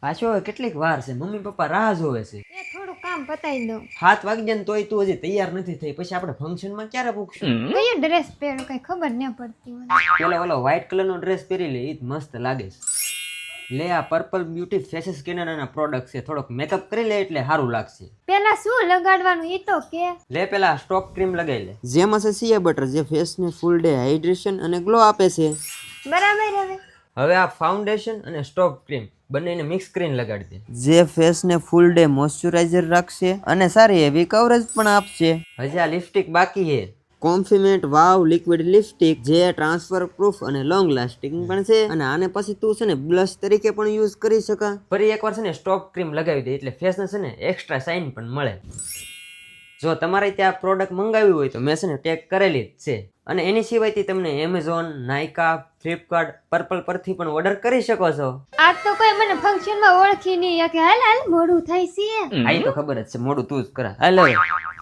પાછો હવે કેટલીક વાર છે, મમ્મી પપ્પા રાહ જોવે છે. એ થોડું કામ પતાવી દઉં. 7 વાગી જાય ને તોય તું હજી તૈયાર નથી થઈ, પછી આપણે ફંક્શનમાં ક્યારે પૂછશું? કયો ડ્રેસ પહેરું કઈ ખબર ન પડતી મને. પેલા ઓલો વ્હાઈટ કલરનો ડ્રેસ પહેરી લે, ઈ જ મસ્ત લાગે છે. લે આ પર્પલ બ્યુટી ફેસ સ્કેનરના પ્રોડક્ટ છે, થોડોક મેકઅપ કરી લે એટલે સારું લાગશે. પેલા શું લગાડવાનું ઈ તો કે. લે પેલા સ્ટોક ક્રીમ લગાવી લે, જેમાં છે સિયા બટર, જે ફેસને ફૂલ ડે હાઇડ્રેશન અને ગ્લો આપે છે. બરાબર. હવે આ ફાઉન્ડેશન અને સ્ટોક ક્રીમ બંનેને મિક્સ કરીને લગાડી દે, જે ફેસને ફૂલ ડે મોઇશ્ચરાઇઝર રાખશે અને સારી એવી કવરેજ પણ આપશે. હજી આ લિપસ્ટિક બાકી છે, કોમ્ફીમેન્ટ વાવ લિક્વિડ લિપસ્ટિક, જે ટ્રાન્સફર પ્રૂફ અને લોંગ લાસ્ટિંગ પણ છે, અને આને પછી તું છે ને બ્લશ તરીકે પણ યુઝ કરી શકા. ફરી એકવાર છે ને સ્ટોક ક્રીમ લગાવી દે એટલે ફેસને છે ને એક્સ્ટ્રા શાઇન પણ મળે. જો તમારે ત્યાં પ્રોડક્ટ મંગાવ્યું હોય તો મેં છે ને ટેગ કરેલી જ છે, અને એની સિવાયથી તમને એમેઝોન, નાયકા, ફ્લિપકાર્ટ, પર્પલ પરથી પણ ઓર્ડર કરી શકો છો. આ તો કોઈ મને ફંક્શનમાં ઓળખી નહીં કે હાલ મોડું થાય છે. આ તો ખબર જ છે, મોડું તું જ કરા. હાલો.